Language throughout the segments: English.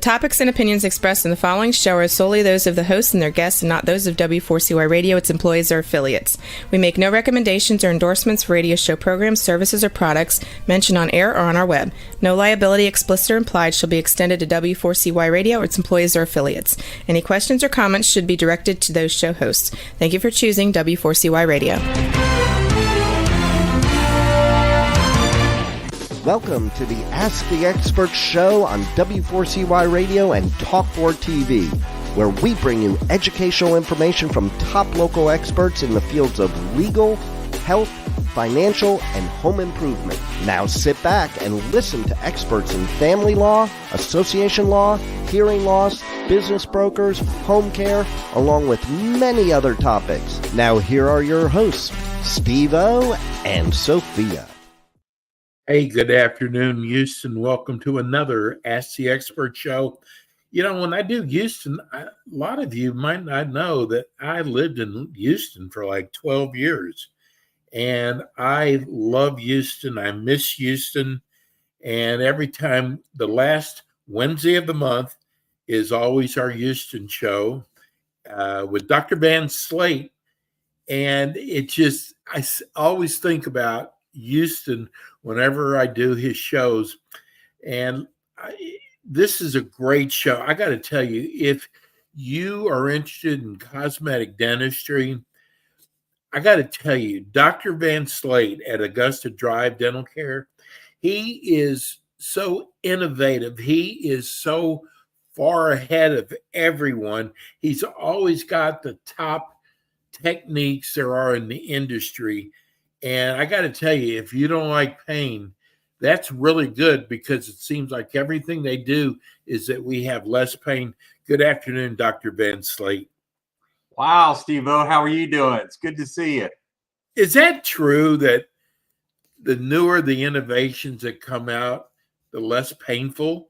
topics and opinions expressed in the following show are solely those of the hosts and their guests and not those of W4CY Radio, its employees, or affiliates. We make no recommendations or endorsements for radio show programs, services, or products mentioned on air or on our web. No liability, explicit or implied, shall be extended to W4CY Radio or its employees or affiliates. Any questions or comments should be directed to those show hosts. Thank you for choosing W4CY Radio. Welcome to the Ask the Expert show on W4CY Radio and Talk4 TV, where we bring you educational information from top local experts in the fields of legal, health, financial, and home improvement. Now sit back and listen to experts in family law, association law, hearing loss, business brokers, home care, along with many other topics. Now here are your hosts, Steve-O and Sophia. Hey, good afternoon, Houston. Welcome to another Ask the Expert show. You know, when I do Houston, a lot of you might not know that I lived in Houston for like 12 years. And I love Houston. I miss Houston. And every time, the last Wednesday of the month is always our Houston show with Dr. Van Slate. And I always think about Houston whenever I do his shows. And this is a great show. I got to tell you, if you are interested in cosmetic dentistry, I got to tell you, Dr. Van Slate at Augusta Drive Dental Care, he is so innovative. He is so far ahead of everyone. He's always got the top techniques there are in the industry. And I got to tell you, if you don't like pain, that's really good because it seems like everything they do is that we have less pain. Good afternoon, Dr. Van Slate. Wow, Steve-O, how are you doing? It's good to see you. Is that true that the newer the innovations that come out, the less painful?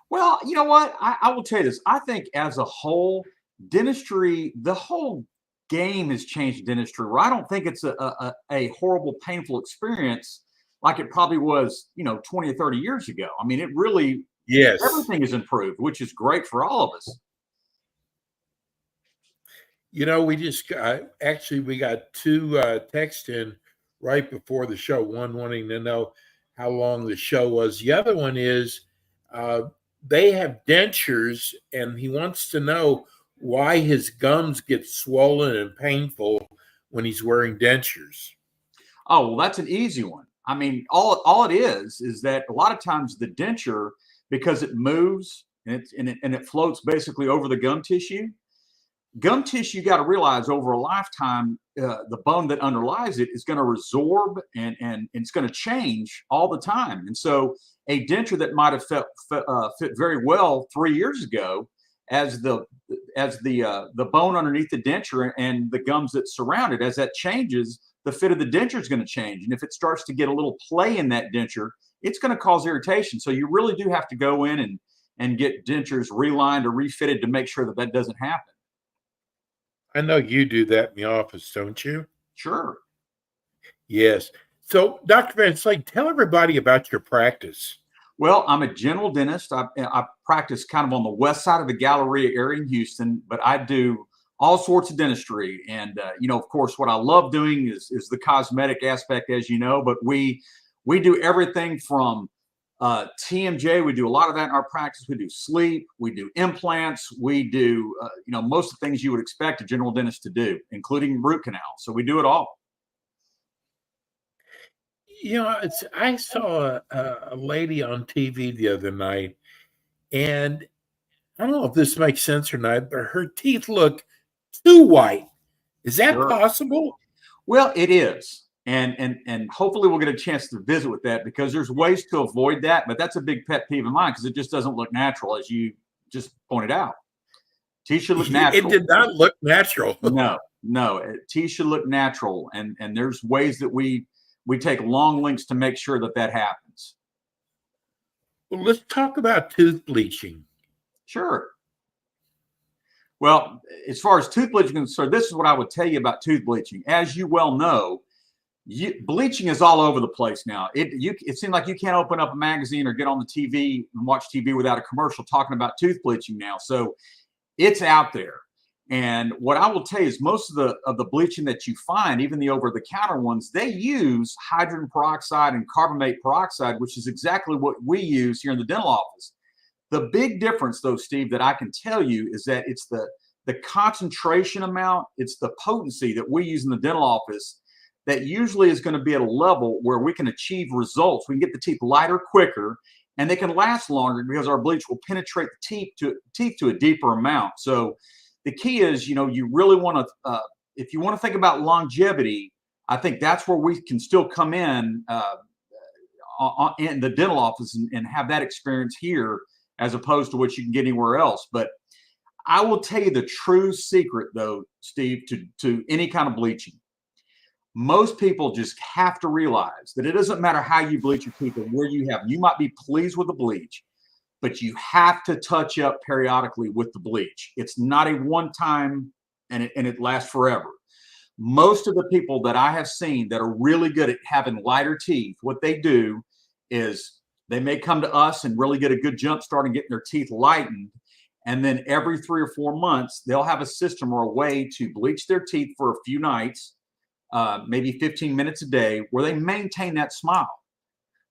Well, you know what? I will tell you this. I think as a whole, dentistry, the whole game has changed dentistry, where I don't think it's a horrible, painful experience like it probably was, 20 or 30 years ago. I mean, it really, yes, everything is improved, which is great for all of us. We got two texts in right before the show, one wanting to know how long the show was. The other one is they have dentures, and he wants to know why his gums get swollen and painful when he's wearing dentures. Oh, well, that's an easy one. I mean, all it is that a lot of times the denture, because it moves and it floats basically over the gum tissue. Gum tissue, you got to realize over a lifetime, the bone that underlies it is going to resorb and it's going to change all the time. And so a denture that might have fit very well 3 years ago, as the bone underneath the denture and the gums that surround it, as that changes, the fit of the denture is going to change. And if it starts to get a little play in that denture, it's going to cause irritation. So you really do have to go in and get dentures relined or refitted to make sure that doesn't happen. I know you do that in the office, don't you? Sure. Yes. So, Dr. Van Slate, tell everybody about your practice. Well, I'm a general dentist. I practice kind of on the west side of the Galleria area in Houston, but I do all sorts of dentistry. And, of course, what I love doing is the cosmetic aspect, as you know, but we do everything from TMJ. We do a lot of that in our practice. We do sleep, we do implants, we do, most of the things you would expect a general dentist to do, including root canal. So we do it all. I saw a lady on TV the other night, and I don't know if this makes sense or not, but her teeth look too white. Is that possible? Well, it is. And hopefully we'll get a chance to visit with that, because there's ways to avoid that. But that's a big pet peeve of mine, because it just doesn't look natural, as you just pointed out. Teeth should look natural. It did not look natural. No. Teeth should look natural. And there's ways that we take long links to make sure that happens. Well, let's talk about tooth bleaching. Sure. Well, as far as tooth bleaching is concerned, this is what I would tell you about tooth bleaching. As you well know, Bleaching is all over the place now. It seems like you can't open up a magazine or get on the TV and watch TV without a commercial talking about tooth bleaching now. So it's out there. And what I will tell you is most of the bleaching that you find, even the over-the-counter ones, they use hydrogen peroxide and carbamate peroxide, which is exactly what we use here in the dental office. The big difference, though, Steve, that I can tell you is that it's the concentration amount, it's the potency that we use in the dental office that usually is going to be at a level where we can achieve results. We can get the teeth lighter quicker, and they can last longer because our bleach will penetrate the teeth to a deeper amount. So the key is, you really want to, if you want to think about longevity, I think that's where we can still come in the dental office and have that experience here as opposed to what you can get anywhere else. But I will tell you the true secret, though, Steve, to any kind of bleaching. Most people just have to realize that it doesn't matter how you bleach your teeth or where you have them. You might be pleased with the bleach, but you have to touch up periodically with the bleach. It's not a one-time and it lasts forever. Most of the people that I have seen that are really good at having lighter teeth, what they do is they may come to us and really get a good jump start and getting their teeth lightened. And then every 3 or 4 months, they'll have a system or a way to bleach their teeth for a few nights, maybe 15 minutes a day, where they maintain that smile.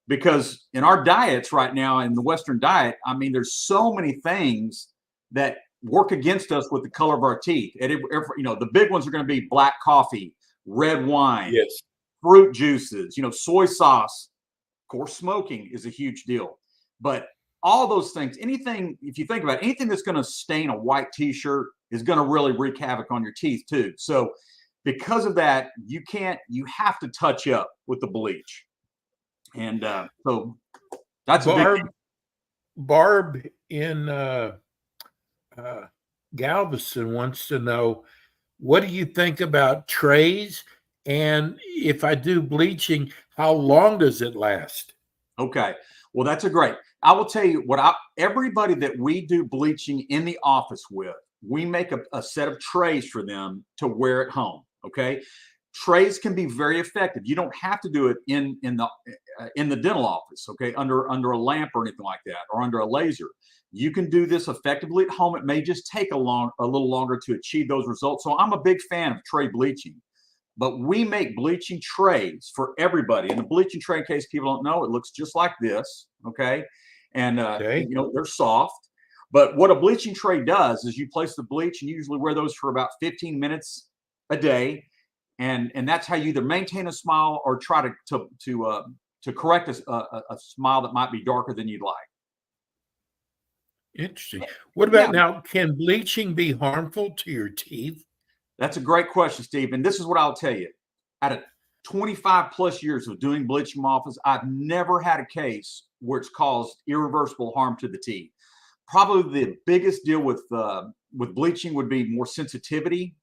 Because in our diets right now, in the Western diet, I mean, there's so many things that work against us with the color of our teeth. The big ones are going to be black coffee, red wine, Yes, fruit juices, soy sauce. Of course, smoking is a huge deal. But all those things, anything, if you think about it, anything that's going to stain a white t-shirt is going to really wreak havoc on your teeth too. So because of that, you have to touch up with the bleach. And so that's Barb in Galveston wants to know, what do you think about trays? And if I do bleaching, how long does it last? Okay. Well, that's I will tell you everybody that we do bleaching in the office with, we make a set of trays for them to wear at home. Okay. Trays can be very effective. You don't have to do it in the dental office, okay, under a lamp or anything like that, or under a laser. You can do this effectively at home. It may just take a little longer to achieve those results. So I'm a big fan of tray bleaching, but we make bleaching trays for everybody. And the bleaching tray, in case people don't know, it looks just like this, okay, and they're soft. But what a bleaching tray does is you place the bleach, and you usually wear those for about 15 minutes a day. And that's how you either maintain a smile or try to correct a smile that might be darker than you'd like. Interesting. What about now? Can bleaching be harmful to your teeth? That's a great question, Steve. And this is what I'll tell you. Out of 25 plus years of doing bleaching in my office, I've never had a case where it's caused irreversible harm to the teeth. Probably the biggest deal with bleaching would be more sensitivity.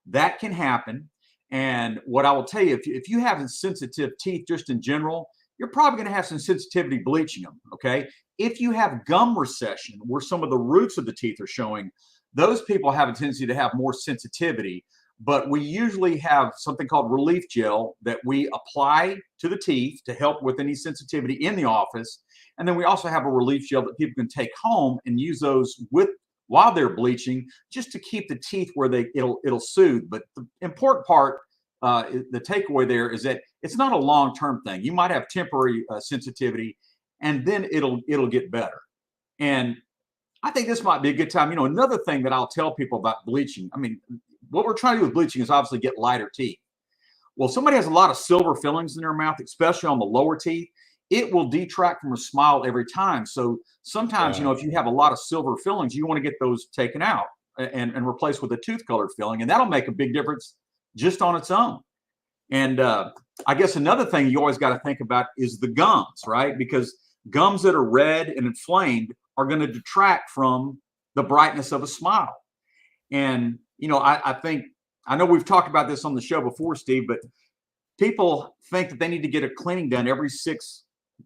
That can happen. And what I will tell you, if you have sensitive teeth just in general, you're probably going to have some sensitivity bleaching them, okay? If you have gum recession, where some of the roots of the teeth are showing, those people have a tendency to have more sensitivity. But we usually have something called relief gel that we apply to the teeth to help with any sensitivity in the office. And then we also have a relief gel that people can take home and use those while they're bleaching, just to keep the teeth where it'll soothe. But the important part, the takeaway there is that it's not a long-term thing. You might have temporary sensitivity, and then it'll get better. And I think this might be a good time. Another thing that I'll tell people about bleaching, I mean, what we're trying to do with bleaching is obviously get lighter teeth. Well, if somebody has a lot of silver fillings in their mouth, especially on the lower teeth, it will detract from a smile every time. So sometimes, if you have a lot of silver fillings, you want to get those taken out and replaced with a tooth colored filling. And that'll make a big difference just on its own. And I guess another thing you always got to think about is the gums, right? Because gums that are red and inflamed are going to detract from the brightness of a smile. And, I know we've talked about this on the show before, Steve, but people think that they need to get a cleaning done every 6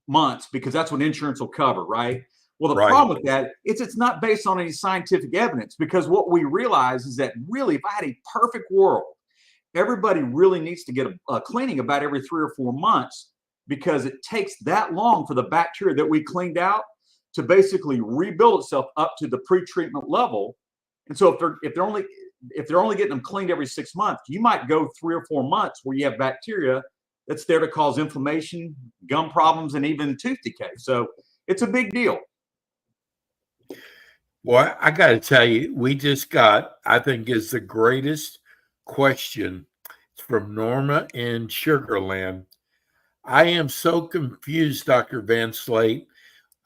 months because that's what insurance will cover, right? Well, the problem with that is it's not based on any scientific evidence, because what we realize is that really, if I had a perfect world, everybody really needs to get a cleaning about every 3 or 4 months, because it takes that long for the bacteria that we cleaned out to basically rebuild itself up to the pre-treatment level. And so if they're only getting them cleaned every 6 months, you might go 3 or 4 months where you have bacteria that's there to cause inflammation, gum problems, and even tooth decay. So it's a big deal. Well, I got to tell you, we just got, I think, is the greatest question. It's from Norma in Sugarland. I am so confused, Dr. Van Slate.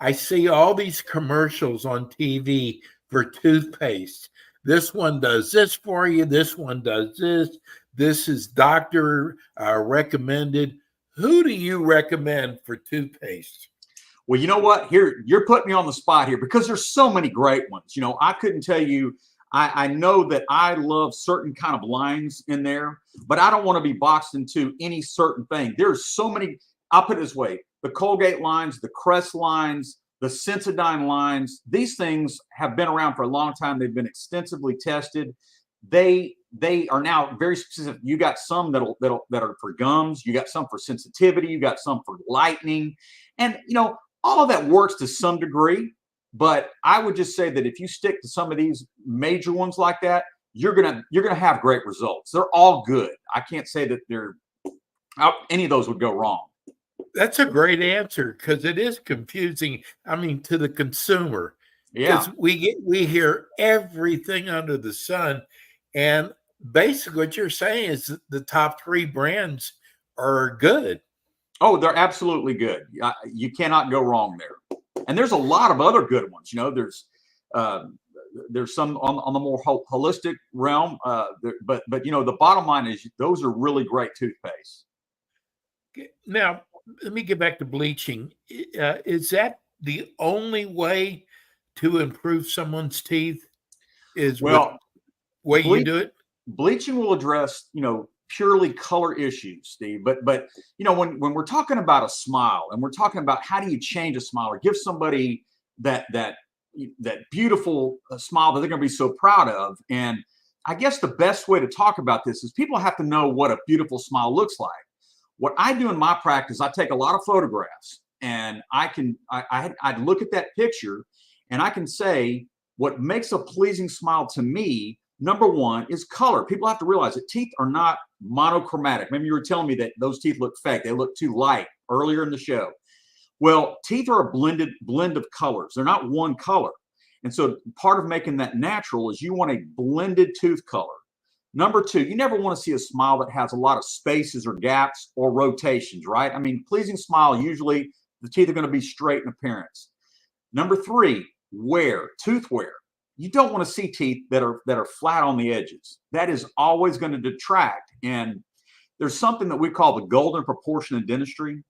I see all these commercials on TV for toothpaste. This one does this for you. This one does this. This is doctor recommended. Who do you recommend for toothpaste? Well, you know what? Here, you're putting me on the spot here, because there's so many great ones. You know, I couldn't tell you. I know that I love certain kind of lines in there, but I don't want to be boxed into any certain thing. There's so many. I'll put it this way: the Colgate lines, the Crest lines, the Sensodyne lines. These things have been around for a long time. They've been extensively tested. They are now very specific. You got some that are for gums. You got some for sensitivity. You got some for lightening, and you know, all of that works to some degree. But I would just say that if you stick to some of these major ones like that, you're gonna have great results. They're all good. I can't say that any of those would go wrong. That's a great answer, because it is confusing. I mean, to the consumer, Yeah. because we hear everything under the sun, and basically what you're saying is that the top 3 brands are good. Oh, they're absolutely good. You cannot go wrong there. And there's a lot of other good ones. You know, there's some on the more holistic realm. But you know, the bottom line is those are really great toothpaste. Now, let me get back to bleaching. Is that the only way to improve someone's teeth? Is with the way you do it? Bleaching will address, you know, purely color issues, Steve. But you know, when we're talking about a smile, and we're talking about how do you change a smile or give somebody that beautiful smile that they're going to be so proud of. And I guess the best way to talk about this is people have to know what a beautiful smile looks like. What I do in my practice, I take a lot of photographs, and I look at that picture, and I can say what makes a pleasing smile to me. Number one is color. People have to realize that teeth are not monochromatic. Maybe you were telling me that those teeth look fake. They look too light earlier in the show. Well, teeth are a blend of colors. They're not one color. And so part of making that natural is you want a blended tooth color. Number two, you never want to see a smile that has a lot of spaces or gaps or rotations, right? I mean, pleasing smile, usually the teeth are going to be straight in appearance. Number three, tooth wear. You don't want to see teeth that are flat on the edges. That is always going to detract. And there's something that we call the golden proportion in dentistry.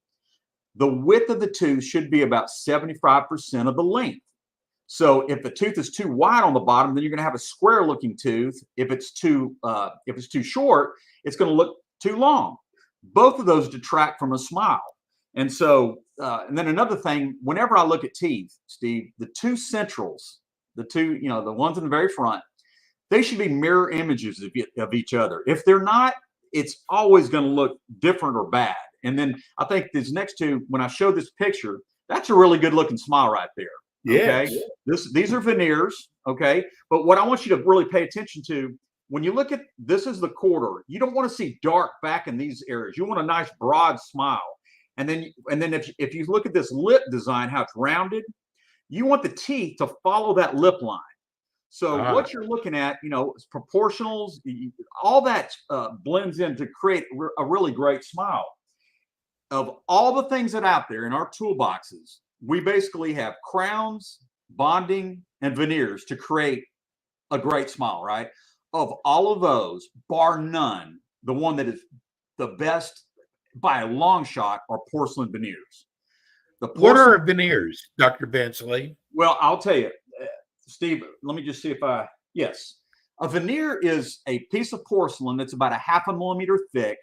The width of the tooth should be about 75% of the length. So if the tooth is too wide on the bottom, then you're going to have a square looking tooth. If it's too short, it's going to look too long. Both of those detract from a smile. And so, and then another thing, whenever I look at teeth, Steve, the two centrals, the ones in the very front, they should be mirror images of each other. If they're not, it's always going to look different or bad. And then I think these next two, when I show this picture, that's a really good looking smile right there. Yes. Okay. These are veneers. Okay. But what I want you to really pay attention to, when you look at this, is the corridor. You don't want to see dark back in these areas. You want a nice broad smile. And then if you look at this lip design, how it's rounded, you want the teeth to follow that lip line. So what you're looking at, proportionals, all that blends in to create a really great smile. Of all the things that are out there in our toolboxes, we basically have crowns, bonding, and veneers to create a great smile, right? Of all of those, bar none, the one that is the best by a long shot are porcelain veneers. What are veneers, Dr. Van Slate? Well, I'll tell you, Steve, let me just see yes. A veneer is a piece of porcelain that's about 0.5 millimeter thick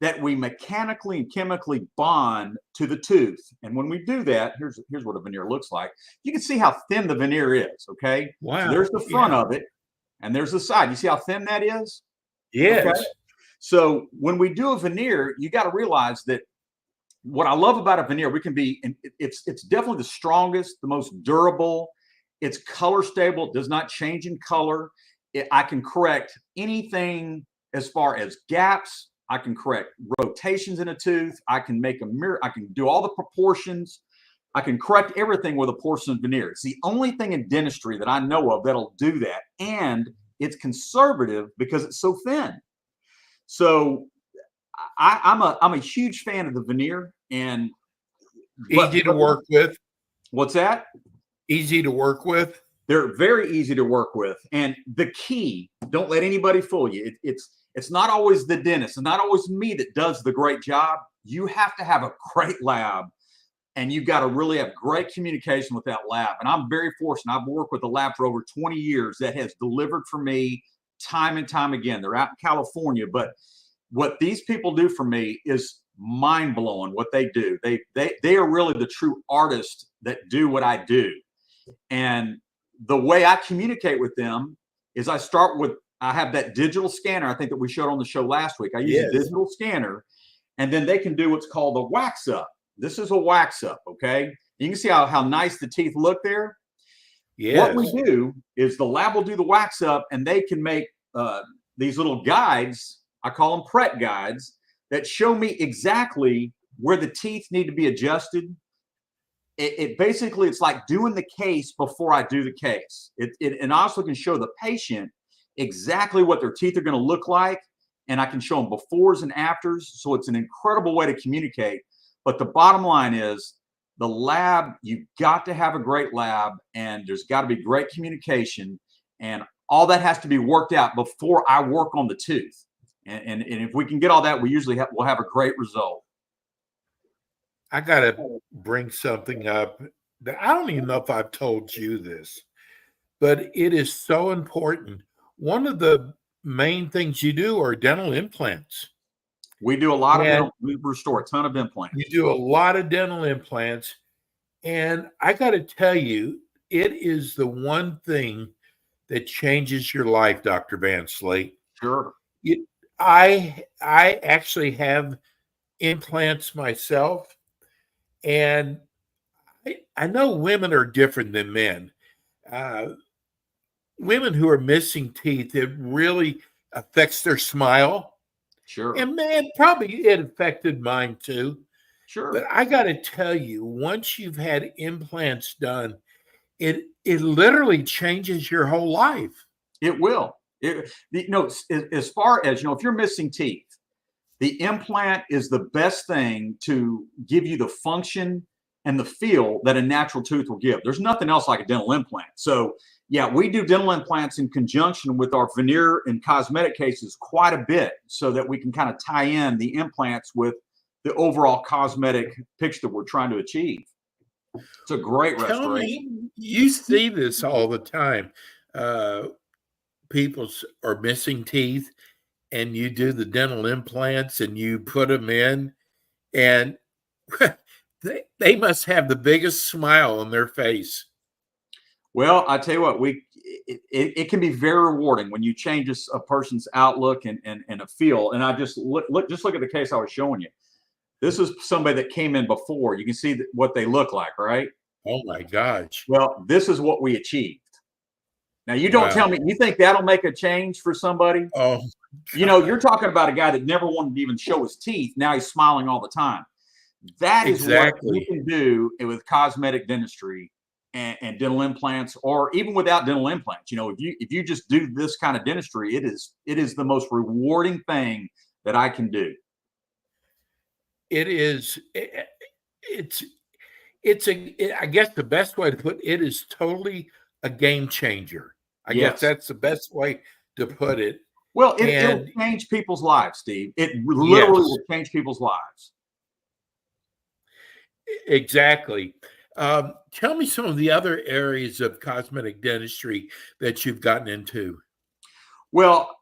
that we mechanically and chemically bond to the tooth. And when we do that, here's what a veneer looks like. You can see how thin the veneer is, okay? Wow. So there's the front of it, and there's the side. You see how thin that is? Yes. Okay? So when we do a veneer, you got to realize that what I love about a veneer, it's definitely the strongest, the most durable. It's color stable. It does not change in color. I can correct anything as far as gaps. I can correct rotations in a tooth. I can make a mirror. I can do all the proportions. I can correct everything with a porcelain veneer. It's the only thing in dentistry that I know of that'll do that. And it's conservative because it's so thin. So I'm a huge fan of the veneer. And Easy to work with. What's that? Easy to work with. They're very easy to work with. And the key, don't let anybody fool you. It's not always the dentist. It's not always me that does the great job. You have to have a great lab, and you've got to really have great communication with that lab. And I'm very fortunate. I've worked with a lab for over 20 years that has delivered for me time and time again. They're out in California, but what these people do for me is mind-blowing what they do. They are really the true artists that do what I do. And the way I communicate with them is I have that digital scanner, I think that we showed on the show last week. I use a digital scanner, and then they can do what's called a wax up. This is a wax up, okay? You can see how nice the teeth look there. Yes. What we do is the lab will do the wax up, and they can make these little guides, I call them Pret guides, that show me exactly where the teeth need to be adjusted. It basically, it's like doing the case before I do the case. It also can show the patient exactly what their teeth are going to look like, and I can show them befores and afters. So it's an incredible way to communicate. But the bottom line is the lab, you've got to have a great lab, and there's got to be great communication, and all that has to be worked out before I work on the tooth. And if we can get all that, we'll have a great result. I got to bring something up that I don't even know if I've told you this, but it is so important. One of the main things you do are dental implants. We do a lot of dental. We restore a ton of implants. You do a lot of dental implants. And I got to tell you, it is the one thing that changes your life, Dr. Van Slate. Sure. I actually have implants myself. And I know women are different than men. Women who are missing teeth, it really affects their smile. Sure. And man, probably it affected mine too. Sure. But I got to tell you, once you've had implants done, it literally changes your whole life. It will. As far as, if you're missing teeth, the implant is the best thing to give you the function and the feel that a natural tooth will give. There's nothing else like a dental implant. So yeah, we do dental implants in conjunction with our veneer and cosmetic cases quite a bit so that we can kind of tie in the implants with the overall cosmetic picture that we're trying to achieve. It's a great restoration. You see this all the time. People are missing teeth, and you do the dental implants and you put them in, and they must have the biggest smile on their face. Well, I tell you what, it can be very rewarding when you change a person's outlook and a feel. And I just look at the case I was showing you. This is somebody that came in before. You can see what they look like, right? Oh my gosh. Well, this is what we achieved. Now, you don't tell me, you think that'll make a change for somebody? Oh, you're talking about a guy that never wanted to even show his teeth. Now he's smiling all the time. That is what we can do with cosmetic dentistry and dental implants, or even without dental implants. If you just do this kind of dentistry, it is the most rewarding thing that I can do. It is. I guess the best way to put it is totally a game changer. I guess that's the best way to put it. Well, it'll change people's lives, Steve. It literally will change people's lives. Exactly. Tell me some of the other areas of cosmetic dentistry that you've gotten into. Well,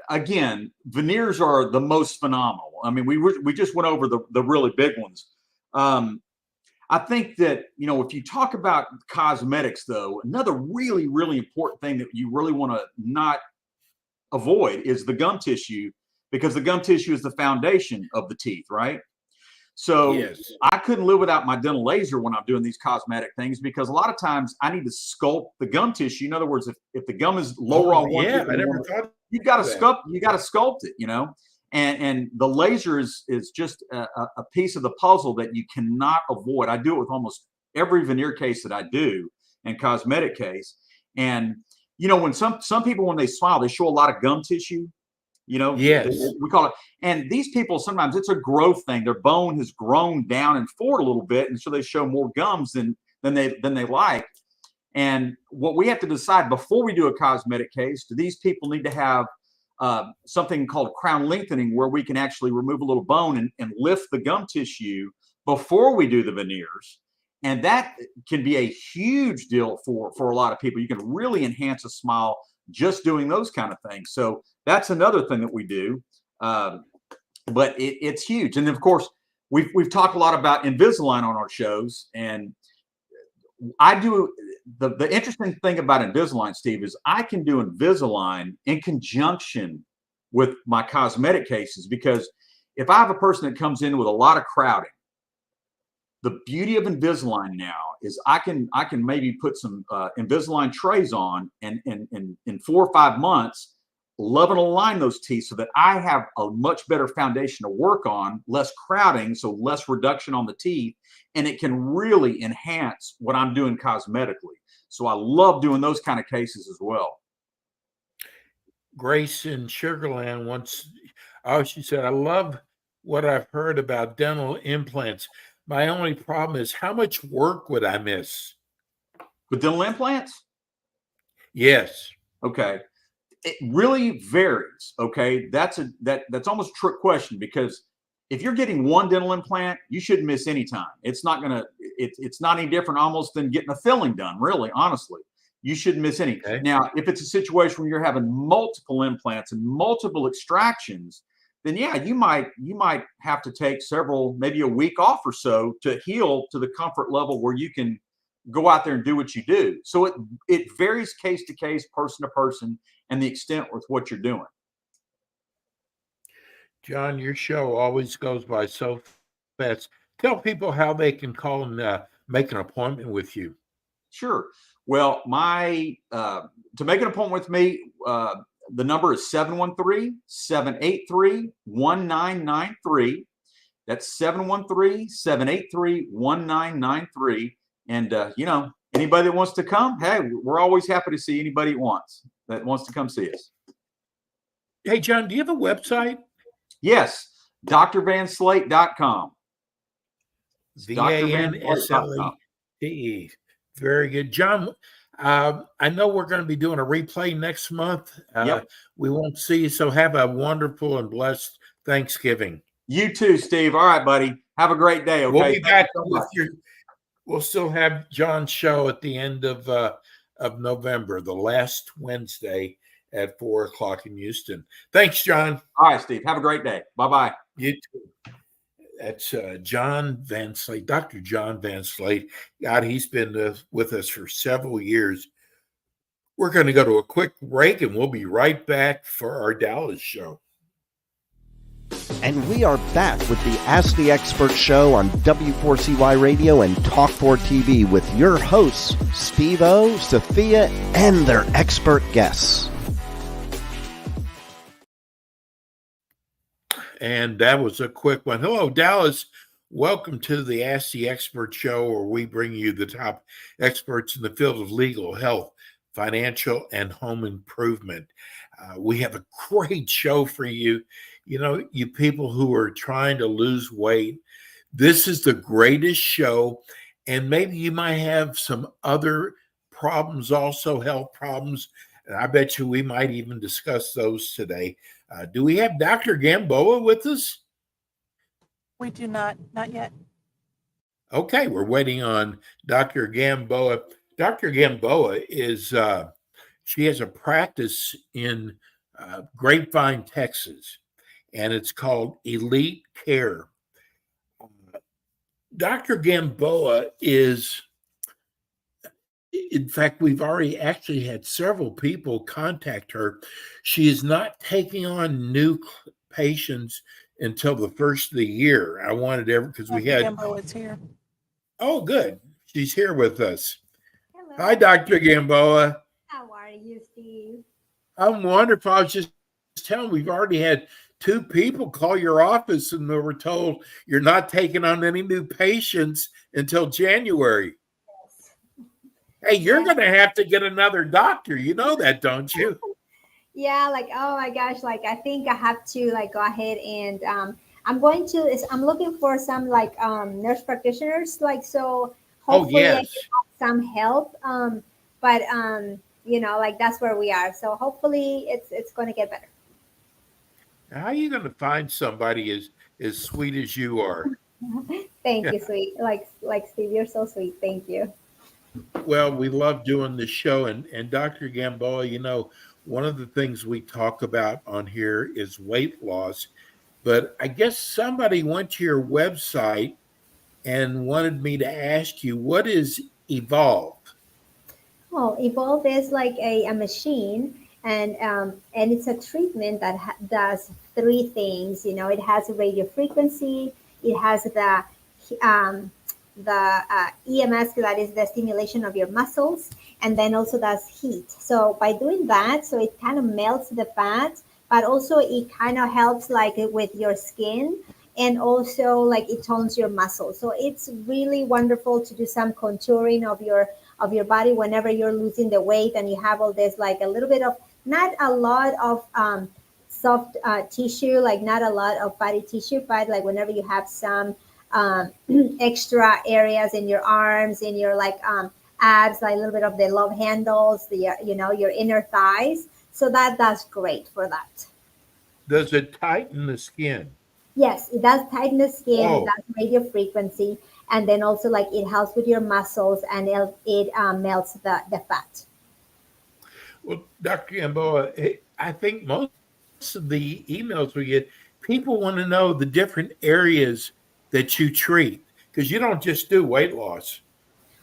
again, veneers are the most phenomenal. I mean, we just went over the really big ones. I think that, if you talk about cosmetics, though, another really, really important thing that you really want to not avoid is the gum tissue, because the gum tissue is the foundation of the teeth, right? So Yes. I couldn't live without my dental laser when I'm doing these cosmetic things, because a lot of times I need to sculpt the gum tissue. In other words, if the gum is lower on one tooth, I never thought you've got to of that. sculpt it, and the laser is just a piece of the puzzle that you cannot avoid. I do it with almost every veneer case that I do and cosmetic case. And when some people, when they smile, they show a lot of gum tissue. Yes. We call it. And these people, sometimes it's a growth thing. Their bone has grown down and forward a little bit, and so they show more gums than they like. And what we have to decide before we do a cosmetic case, do these people need to have something called crown lengthening, where we can actually remove a little bone and lift the gum tissue before we do the veneers? And that can be a huge deal for a lot of people. You can really enhance a smile just doing those kind of things. So that's another thing that we do. But it's huge. And then, of course, we've talked a lot about Invisalign on our shows. And I do the interesting thing about Invisalign, Steve, is I can do Invisalign in conjunction with my cosmetic cases, because if I have a person that comes in with a lot of crowding, the beauty of Invisalign now is I can maybe put some Invisalign trays on, and in 4 or 5 months, love and align those teeth so that I have a much better foundation to work on, less crowding, so less reduction on the teeth, and it can really enhance what I'm doing cosmetically. So I love doing those kind of cases as well. Grace in Sugarland once, she said, I love what I've heard about dental implants. My only problem is, how much work would I miss? With dental implants? Yes. Okay. It really varies. Okay. That's almost a trick question, because if you're getting one dental implant, you shouldn't miss any time. It's not any different almost than getting a filling done, really, honestly. You shouldn't miss any. Okay. Now, if it's a situation where you're having multiple implants and multiple extractions, then yeah, you might have to take maybe a week off or so to heal to the comfort level where you can go out there and do what you do. So it varies case to case, person to person, and the extent with what you're doing. John, your show always goes by so fast. Tell people how they can call and make an appointment with you. Sure. Well, to make an appointment with me, the number is 713-783-1993. That's 713-783-1993. And, anybody that wants to come, hey, we're always happy to see anybody that wants to come see us. Hey, John, do you have a website? Yes, drvanslate.com. VANSLATE. Very good. John, I know we're going to be doing a replay next month. Yep. We won't see you, so have a wonderful and blessed Thanksgiving. You too, Steve. All right, buddy. Have a great day, okay? We'll be back with we'll still have John's show at the end of November, the last Wednesday at 4:00 in Houston. Thanks, John. All right, Steve. Have a great day. Bye-bye. You too. That's John Van Slate, Dr. John Van Slate. God, he's been with us for several years. We're going to go to a quick break, and we'll be right back for our Dallas show. And we are back with the Ask the Expert show on W4CY Radio and Talk4 TV with your hosts, Steve-O, Sophia, and their expert guests. And that was a quick one. Hello, Dallas. Welcome to the Ask the Expert show, where we bring you the top experts in the field of legal, health, financial, and home improvement. We have a great show for you. You people who are trying to lose weight, this is the greatest show. And maybe you might have some other problems also, health problems. And I bet you we might even discuss those today. Do we have Dr. Gamboa with us? We do not yet. Okay, we're waiting on Dr. Gamboa. Dr. Gamboa is, she has a practice in Grapevine, Texas, and it's called Elite Care. Dr. Gamboa In fact, we've already actually had several people contact her. She is not taking on new patients until the first of the year. I wanted because we Dr. had, Gambo is here. oh, good. She's here with us. Hello. Hi, Dr. Gamboa. How are you, Steve? I'm wonderful. I was just telling, we've already had 2 people call your office and they were told you're not taking on any new patients until January. Hey, you're going to have to get another doctor. You know that, don't you? Yeah, like, oh my gosh, like I think I have to like go ahead and I'm looking for some like nurse practitioners, like, so Oh, hopefully I yes. can have some help. But like that's where we are. So hopefully it's going to get better. How are you going to find somebody as sweet as you are? Thank you, sweet. Like Steve, you're so sweet. Thank you. Well, we love doing the show. And Dr. Gamboa, one of the things we talk about on here is weight loss. But I guess somebody went to your website and wanted me to ask you, what is Evolve? Oh, Evolve is like a machine, and it's a treatment that does three things. It has radio frequency, it has um, the EMS, that is the stimulation of your muscles, and then also does heat. So by doing that, so it kind of melts the fat, but also it kind of helps like with your skin, and also like it tones your muscles. So it's really wonderful to do some contouring of your body whenever you're losing the weight and you have all this like a little bit of, not a lot of soft tissue, like not a lot of fatty tissue, but like whenever you have some um, extra areas in your arms, in your like abs, like a little bit of the love handles, your inner thighs. So that's great for that. Does it tighten the skin? Yes, it does tighten the skin. It Oh, does radio frequency, and then also like it helps with your muscles, and it melts the fat. well, Dr. Gamboa, I think most of the emails we get, people want to know the different areas that you treat because you don't just do weight loss.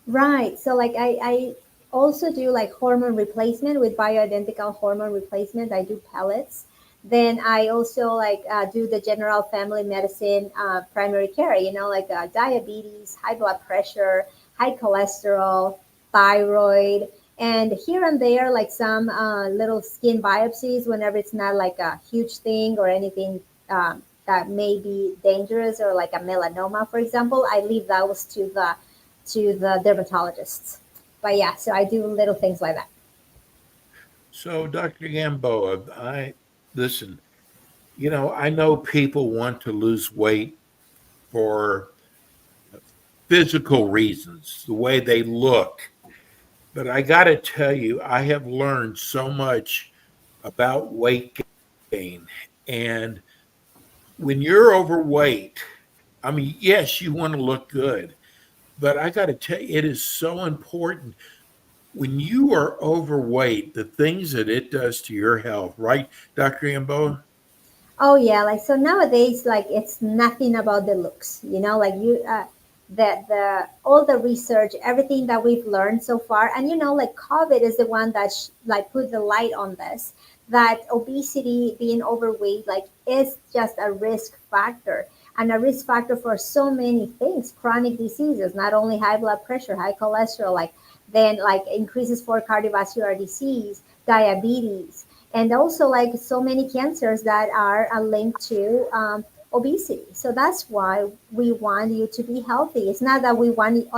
Right. So like I also do like hormone replacement with bioidentical hormone replacement. I do pellets. Then I also like do the general family medicine primary care, like diabetes, high blood pressure, high cholesterol, thyroid, and here and there like some little skin biopsies whenever it's not like a huge thing or anything that may be dangerous, or like a melanoma, for example. I leave those to the dermatologists. But yeah, so I do little things like that. So, Dr. Gamboa, listen, I know people want to lose weight for physical reasons, the way they look. But I got to tell you, I have learned so much about weight gain. And when you're overweight, I mean, yes, you want to look good, but I got to tell you, it is so important when you are overweight, the things that it does to your health, right, Dr. Gamboa? Oh yeah, like so nowadays, like it's nothing about the looks, like the all the research, everything that we've learned so far, and like COVID is the one that like put the light on this, that obesity, being overweight, like is just a risk factor, and a risk factor for so many things, chronic diseases, not only high blood pressure, high cholesterol, like then like increases for cardiovascular disease, diabetes, and also like so many cancers that are linked to obesity. So that's why we want you to be healthy. It's not that we want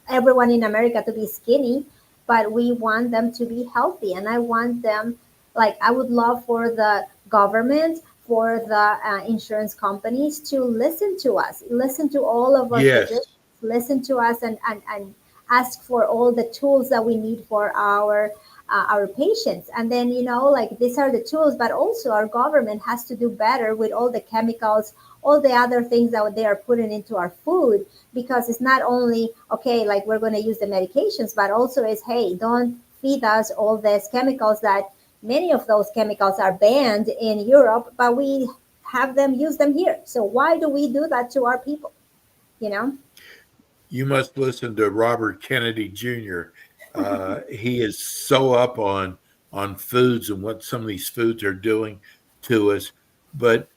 everyone in America to be skinny, but we want them to be healthy. And I want them, like I would love for the government, for the insurance companies to listen to us, listen to all of our Yes. suggestions, listen to us, and ask for all the tools that we need for our patients. And then like these are the tools, but also our government has to do better with all the chemicals, all the other things that they are putting into our food, because it's not only okay, like we're going to use the medications, but also is, hey, don't feed us all these chemicals, that many of those chemicals are banned in Europe, but we have them use them here. So why do we do that to our people? You must listen to Robert Kennedy Jr. He is so up on foods and what some of these foods are doing to us. But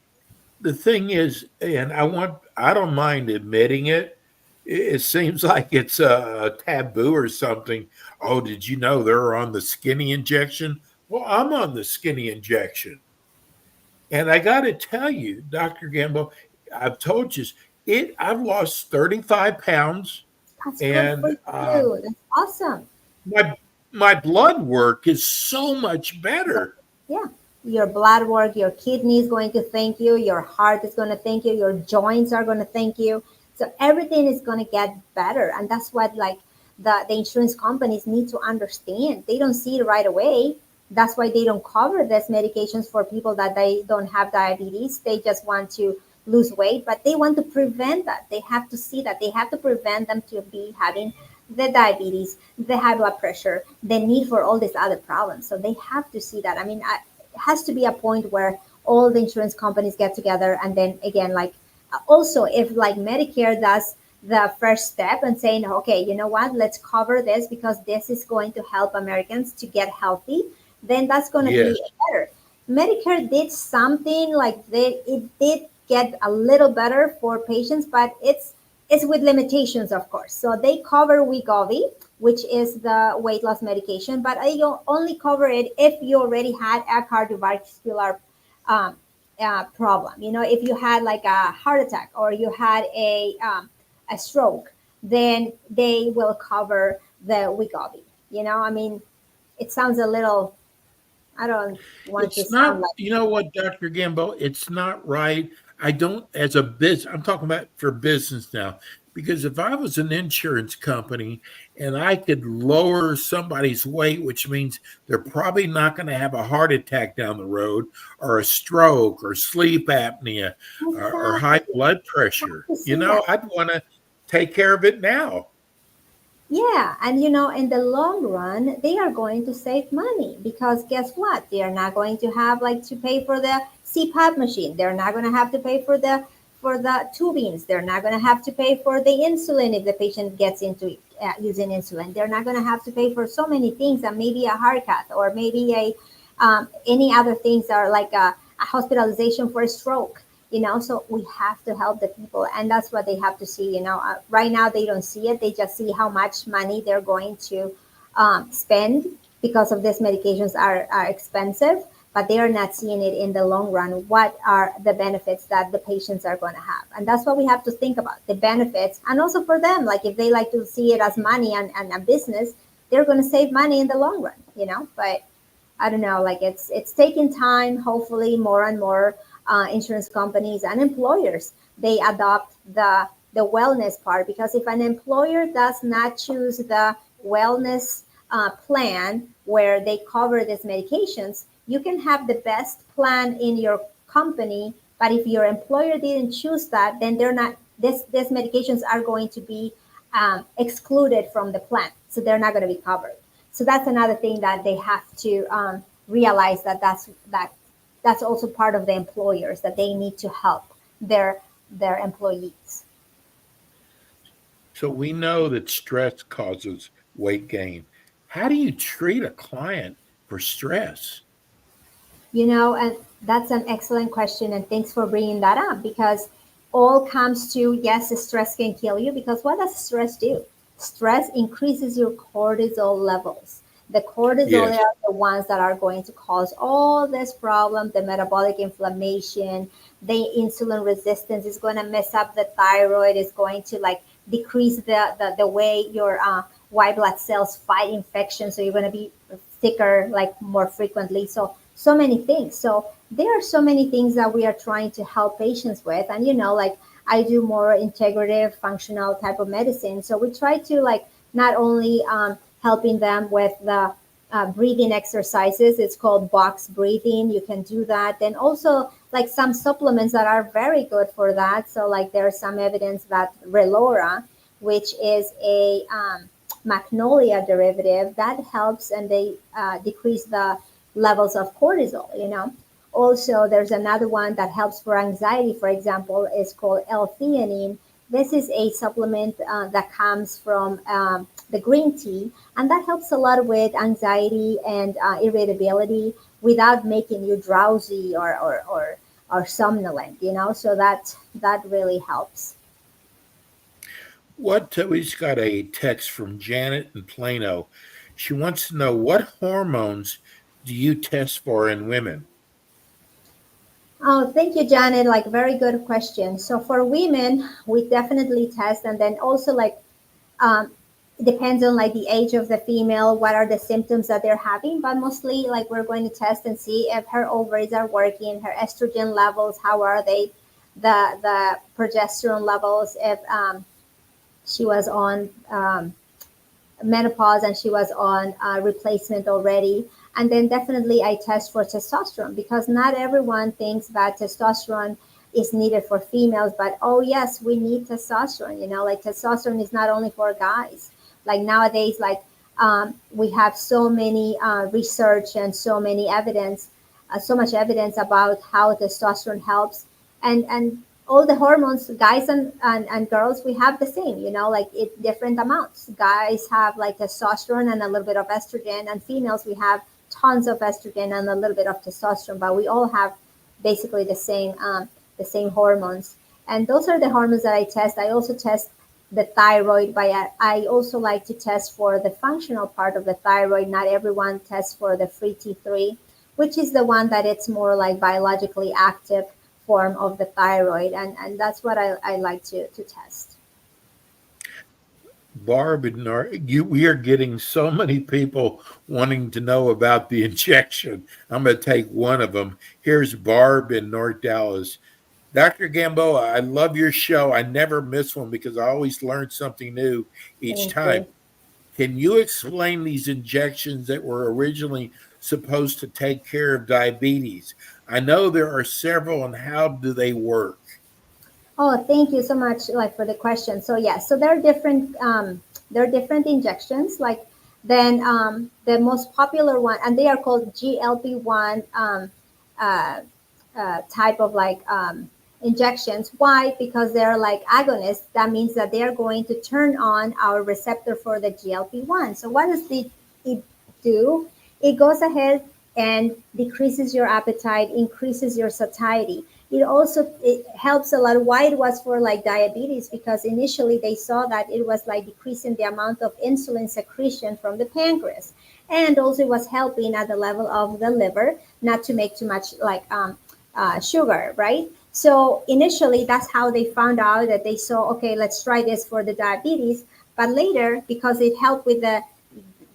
the thing is, and I don't mind admitting it. It seems like it's a taboo or something. Oh, did you know they're on the skinny injection? Well, I'm on the skinny injection. And I got to tell you, Dr. Gamble, I've told you I've lost 35 pounds, That's good for and you. That's awesome. my my blood work is so much better. Yeah. Your blood work, your kidney is going to thank you, your heart is going to thank you, your joints are going to thank you. So everything is going to get better. And that's what like the insurance companies need to understand. They don't see it right away. That's why they don't cover these medications for people that they don't have diabetes. They just want to lose weight, but they want to prevent that. They have to see that. They have to prevent them to be having the diabetes, the high blood pressure, the need for all these other problems. So they have to see that. I mean, it has to be a point where all the insurance companies get together, and then again, like also if like Medicare does the first step and saying, okay, you know what, let's cover this because this is going to help Americans to get healthy, then that's going to Yes. be better. Medicare did something like it did get a little better for patients, but it's with limitations, of course. So they cover Wegovy, which is the weight loss medication, but you only cover it if you already had a cardiovascular um, problem. You know, if you had like a heart attack or you had a stroke, then they will cover the Wegovy. You know, I mean, it sounds a little, I don't want to It's sound not, like, you know what, Dr. Gambo, it's not right. I don't, as a business, I'm talking about for business now, because if I was an insurance company and I could lower somebody's weight, which means they're probably not going to have a heart attack down the road or a stroke or sleep apnea or high exactly, blood have pressure, to see I'd want to take care of it now. Yeah, and you know, in the long run, they are going to save money because guess what? They are not going to have like to pay for the CPAP machine. They're not going to have to pay for the tubings. They're not going to have to pay for the insulin if the patient gets into using insulin. They're not going to have to pay for so many things, and maybe a heart cath or maybe a any other things are like a hospitalization for a stroke. You know, so we have to help the people, and that's what they have to see. You know, right now they don't see it. They just see how much money they're going to spend because of these medications are expensive, but they are not seeing it in the long run. What are the benefits that the patients are going to have? And that's what we have to think about, the benefits. And also for them, like if they like to see it as money and a business, they're going to save money in the long run, you know. But I don't know, like it's taking time. Hopefully, more and more insurance companies and employers they adopt the wellness part, because if an employer does not choose the wellness plan where they cover these medications, you can have the best plan in your company, but if your employer didn't choose that, then they're not. These medications are going to be excluded from the plan, so they're not going to be covered. So that's another thing that they have to realize that's also part of the employers, that they need to help their employees. So we know that stress causes weight gain. How do you treat a client for stress? You know, and that's an excellent question, and thanks for bringing that up, because all comes to, yes, stress can kill you, because what does stress do? Stress increases your cortisol levels. The cortisol Yes. are the ones that are going to cause all this problem, the metabolic inflammation, the insulin resistance is going to mess up the thyroid, is going to like decrease the way your white blood cells fight infection, so you're going to be sicker like more frequently. So many things. So there are so many things that we are trying to help patients with. And you know, like I do more integrative functional type of medicine, so we try to like not only helping them with the breathing exercises. It's called box breathing. You can do that. Then also like some supplements that are very good for that. So like there's some evidence that Relora, which is a magnolia derivative, that helps, and they decrease the levels of cortisol, you know. Also, there's another one that helps for anxiety, for example, is called L-theanine. This is a supplement that comes from the green tea, and that helps a lot with anxiety and irritability without making you drowsy or somnolent, so that really helps. We've got a text from Janet in Plano. She wants to know, what hormones do you test for in women? Oh, thank you, Janet. Like, very good question. So for women, we definitely test, and then also like um, it depends on like the age of the female, what are the symptoms that they're having, but mostly like we're going to test and see if her ovaries are working, her estrogen levels, how are they, the progesterone levels, if she was on menopause and she was on replacement already. And then definitely I test for testosterone because not everyone thinks that testosterone is needed for females, but oh yes, we need testosterone. Like testosterone is not only for guys. Like nowadays, like we have so many research and so much evidence about how testosterone helps, and all the hormones, guys and girls, we have the same, like it different amounts. Guys have like testosterone and a little bit of estrogen, and females we have tons of estrogen and a little bit of testosterone, but we all have basically the same hormones. And those are the hormones that I test. I also test the thyroid, but I also like to test for the functional part of the thyroid. Not everyone tests for the free T3, which is the one that it's more like biologically active form of the thyroid, and that's what I like to test. Barb, we are getting so many people wanting to know about the injection. I'm going to take one of them. Here's Barb in North Dallas. Dr. Gamboa, I love your show. I never miss one because I always learn something new each Thank time. you. Can you explain these injections that were originally supposed to take care of diabetes? I know there are several, and how do they work? Oh, thank you so much, like for the question. So yeah, so there are different injections. Like then the most popular one, and they are called GLP-1 uh, type of like injections. Why? Because they're like agonists. That means that they are going to turn on our receptor for the GLP-1. So what does it do? It goes ahead and decreases your appetite, increases your satiety. It helps a lot. Why it was for like diabetes? Because initially they saw that it was like decreasing the amount of insulin secretion from the pancreas, and also it was helping at the level of the liver not to make too much like sugar, right? So initially, that's how they found out that they saw, okay, let's try this for the diabetes. But later, because it helped with the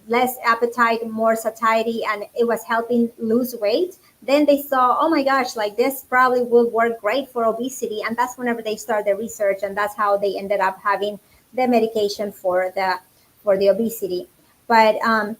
less appetite, more satiety, and it was helping lose weight, then they saw, oh my gosh, like this probably will work great for obesity. And that's whenever they start the research, and that's how they ended up having the medication for the obesity. But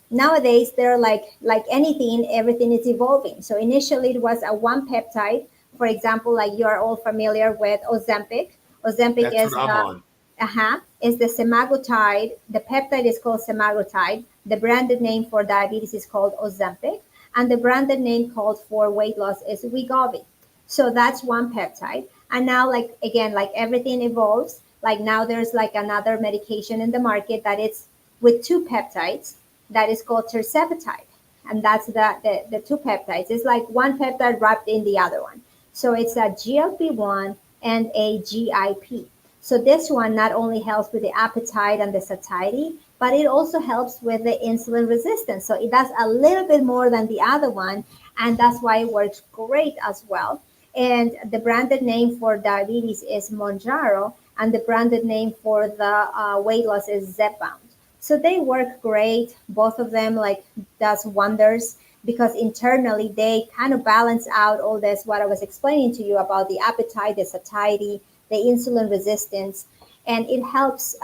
nowadays, they're like anything, everything is evolving. So initially, it was a one peptide. For example, like you are all familiar with Ozempic. Ozempic That's is what I'm on. is the semaglutide. The peptide is called semaglutide. The branded name for diabetes is called Ozempic, and the branded name called for weight loss is Wegovy. So that's one peptide. And now, like again, like everything evolves. Like now, there's like another medication in the market that it's with two peptides that is called tirzepatide, and that's the two peptides. It's like one peptide wrapped in the other one. So it's a GLP-1 and a GIP. So this one not only helps with the appetite and the satiety, but it also helps with the insulin resistance. So it does a little bit more than the other one, and that's why it works great as well. And the branded name for diabetes is Monjaro, and the branded name for the weight loss is Zepbound. So they work great. Both of them like does wonders because internally they kind of balance out all this what I was explaining to you about the appetite, the satiety, the insulin resistance, and it helps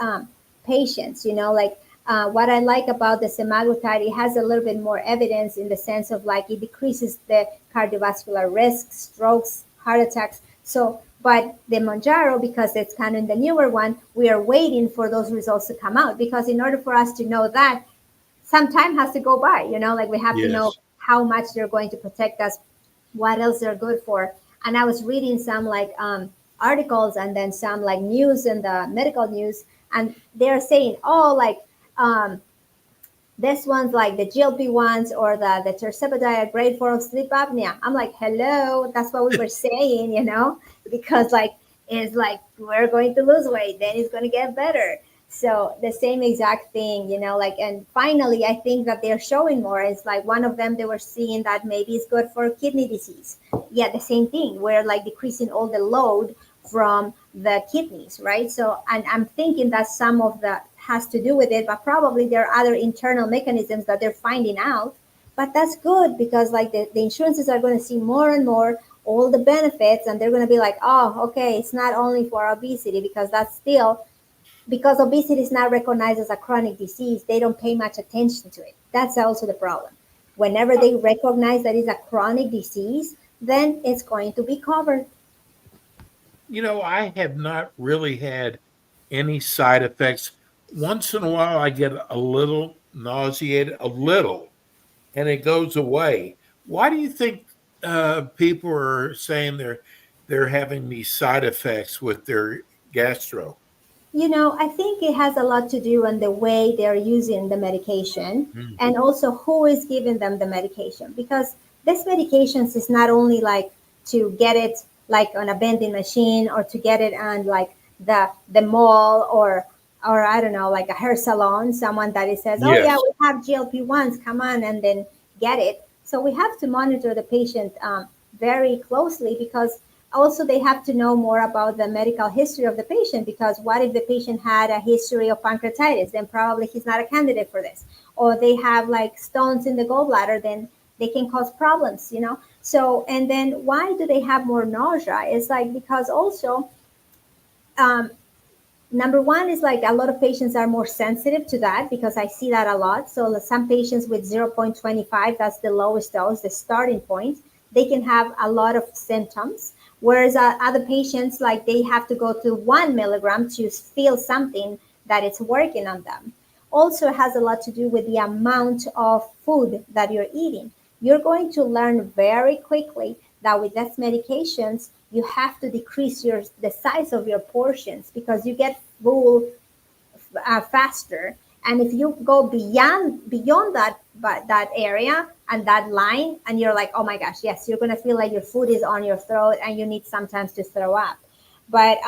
patients. Like what I like about the semaglutide, it has a little bit more evidence in the sense of like it decreases the cardiovascular risk, strokes, heart attacks. So, but the Monjaro, because it's kind of the newer one, we are waiting for those results to come out because in order for us to know that, some time has to go by. Like we have to know Yes. how much they're going to protect us, what else they're good for. And I was reading some like articles and then some like news in the medical news, and they're saying, oh, like This one's like the GLP-1s or the tirzepatide, grade 4 of sleep apnea. I'm like, hello, that's what we were saying, because like it's like we're going to lose weight, then it's going to get better. So the same exact thing, like, and finally, I think that they're showing more. It's like one of them, they were seeing that maybe it's good for kidney disease. Yeah, the same thing. We're like decreasing all the load from the kidneys, right? So, and I'm thinking that some of that has to do with it, but probably there are other internal mechanisms that they're finding out. But that's good because like the insurances are going to see more and more all the benefits, and they're going to be like, oh, okay, it's not only for obesity, because that's still, because obesity is not recognized as a chronic disease, they don't pay much attention to it. That's also the problem. Whenever they recognize that it's a chronic disease, then it's going to be covered. I have not really had any side effects. Once in a while, I get a little nauseated, a little, and it goes away. Why do you think people are saying they're having these side effects with their gastro? I think it has a lot to do on the way they're using the medication Mm. and also who is giving them the medication. Because this medications is not only like to get it like on a vending machine or to get it on like the mall or I don't know, like a hair salon, someone that it says, oh yeah, Yes. we have GLP-1s, come on, and then get it. So we have to monitor the patient very closely because also they have to know more about the medical history of the patient, because what if the patient had a history of pancreatitis, then probably he's not a candidate for this, or they have like stones in the gallbladder, then they can cause problems. So and then why do they have more nausea? It's like because also um, number one is like a lot of patients are more sensitive to that, because I see that a lot. So some patients with 0.25, that's the lowest dose, the starting point, they can have a lot of symptoms. Whereas other patients, like they have to go to 1 milligram to feel something that it's working on them. Also has a lot to do with the amount of food that you're eating. You're going to learn very quickly that with these medications, you have to decrease the size of your portions because you get full faster. And if you go beyond that area and that line, and you're like, oh my gosh, yes, you're gonna feel like your food is on your throat, and you need sometimes to throw up. But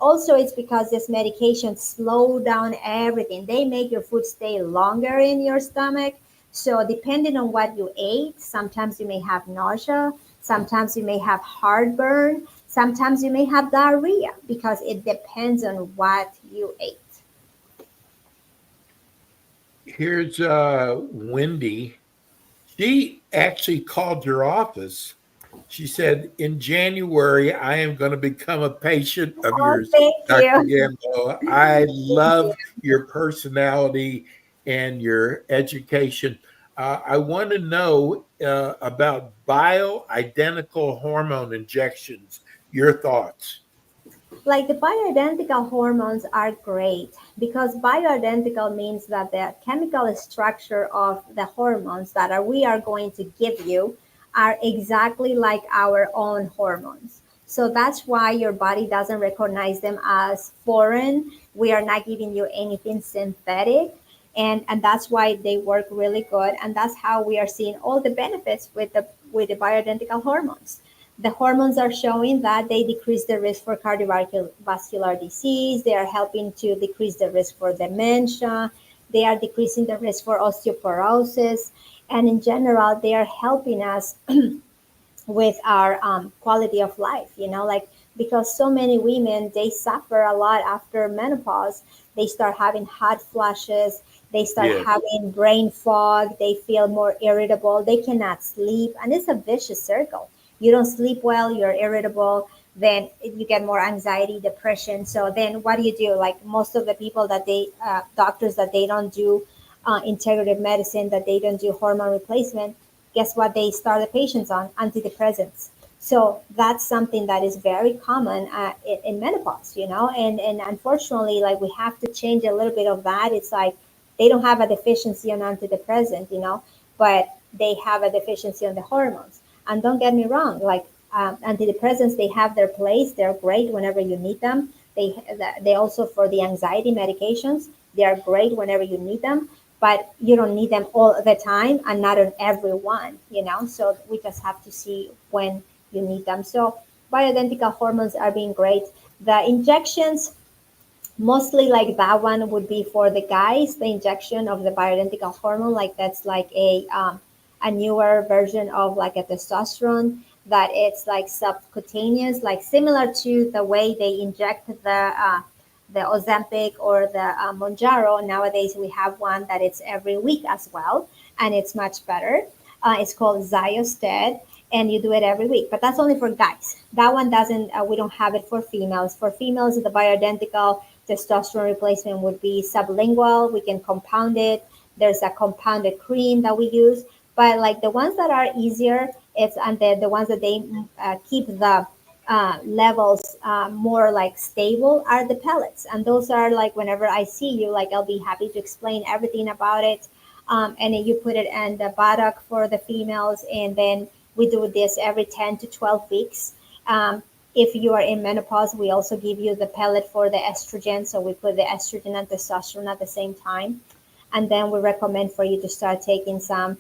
also, it's because this medication slow down everything. They make your food stay longer in your stomach. So depending on what you ate, sometimes you may have nausea, sometimes you may have heartburn, sometimes you may have diarrhea, because it depends on what you ate. Here's Wendy. She actually called your office. She said, in January, I am going to become a patient of Oh, yours, thank Dr. you. Gambo. I Thank you. love your personality and your education. I want to know about bioidentical hormone injections. Your thoughts? Like the bioidentical hormones are great because bioidentical means that the chemical structure of the hormones that we are going to give you are exactly like our own hormones. So that's why your body doesn't recognize them as foreign. We are not giving you anything synthetic. And that's why they work really good. And that's how we are seeing all the benefits with the bioidentical hormones. The hormones are showing that they decrease the risk for cardiovascular disease. They are helping to decrease the risk for dementia. They are decreasing the risk for osteoporosis. And in general, they are helping us with our quality of life, like because so many women, they suffer a lot after menopause. They start having hot flashes, they start Yes. having brain fog, they feel more irritable, they cannot sleep, and it's a vicious circle. You don't sleep well, you're irritable, then you get more anxiety, depression. So then what do? Like most of the people that they doctors that they don't do integrative medicine, that they don't do hormone replacement, guess what they start the patients on? Antidepressants. So that's something that is very common in menopause, and unfortunately, like we have to change a little bit of that. It's like they don't have a deficiency on antidepressant, but they have a deficiency on the hormones. And don't get me wrong, like antidepressants, they have their place. They're great whenever you need them. They also, for the anxiety medications, They are great whenever you need them, but you don't need them all the time and not on everyone, so we just have to see when you need them. So bioidentical hormones are being great. The injections, mostly like that one would be for the guys, the injection of the bioidentical hormone, like that's like a newer version of like a testosterone, that it's like subcutaneous, like similar to the way they inject the Ozempic or the Monjaro. Nowadays we have one that it's every week as well, and it's much better. It's called Zyosted, and you do it every week, but that's only for guys. That one doesn't, we don't have it for females. For females, the bioidentical testosterone replacement would be sublingual. We can compound it. There's a compounded cream that we use, but like the ones that are easier, it's and the ones that they keep the levels more like stable are the pellets. And those are like, whenever I see you, like I'll be happy to explain everything about it. And then you put it in the buttock for the females, and then we do this every 10 to 12 weeks. If you are in menopause, we also give you the pellet for the estrogen. So we put the estrogen and testosterone at the same time. And then we recommend for you to start taking some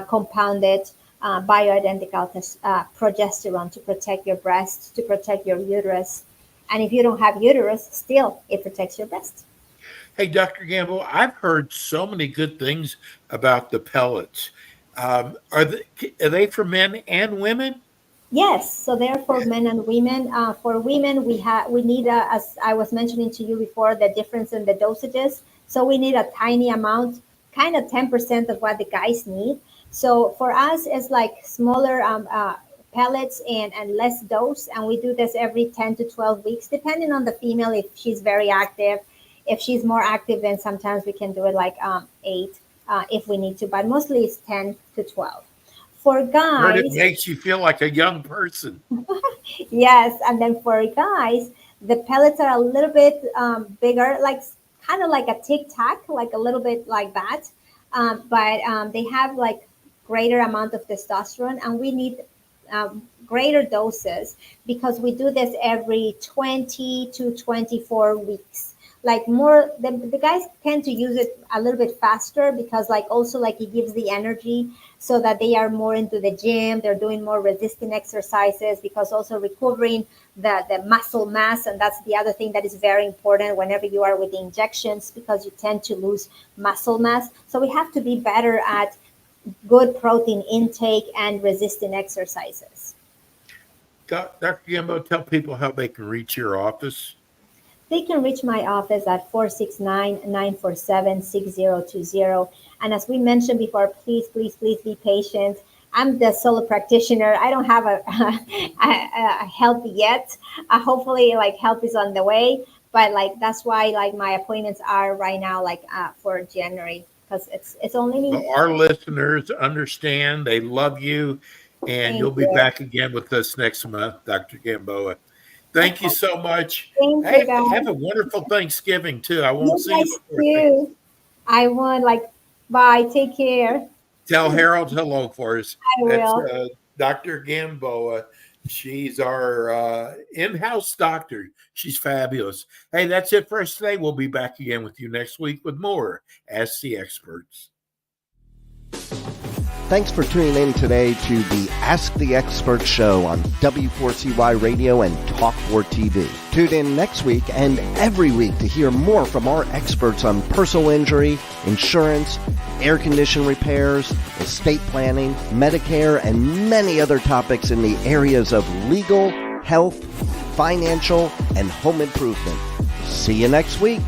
compounded bioidentical progesterone to protect your breast, to protect your uterus. And if you don't have uterus, still it protects your breast. Hey, Dr. Gamble, I've heard so many good things about the pellets. Are they for men and women? Yes, so they're for men and women. For women, we need, as I was mentioning to you before, the difference in the dosages. So we need a tiny amount, kind of 10% of what the guys need. So for us, it's like smaller pellets and less dose, and we do this every 10 to 12 weeks, depending on the female. If she's very active, if she's more active, then sometimes we can do it like 8 if we need to, but mostly it's 10 to 12. For guys, it makes you feel like a young person. Yes, and then for guys, the pellets are a little bit bigger, like kind of like a Tic Tac, like a little bit like that. But they have like greater amount of testosterone, and we need greater doses because we do this every 20 to 24 weeks. Like more, the guys tend to use it a little bit faster because like also like it gives the energy so that they are more into the gym. They're doing more resistant exercises because also recovering the muscle mass. And that's the other thing that is very important whenever you are with the injections, because you tend to lose muscle mass. So we have to be better at good protein intake and resistant exercises. Dr. Gambo, tell people how they can reach your office. They can reach my office at 469-947-6020. And as we mentioned before, please, please, please be patient. I'm the solo practitioner. I don't have a help yet. Hopefully, like help is on the way. But like that's why like my appointments are right now, like for January, because it's only me. Well, our listeners understand. They love you, and you'll be back again with us next month, Dr. Gamboa. Thank you so much. Thank you, guys. Have a wonderful Thanksgiving, too. I won't see you before. Too. I won't. Bye. Take care. Tell Harold hello for us. I will. That's Dr. Gamboa. She's our in-house doctor. She's fabulous. Hey, that's it for us today. We'll be back again with you next week with more Ask the Experts. Thanks for tuning in today to the Ask the Expert show on W4CY Radio and Talk4 TV. Tune in next week and every week to hear more from our experts on personal injury, insurance, air condition repairs, estate planning, Medicare, and many other topics in the areas of legal, health, financial, and home improvement. See you next week.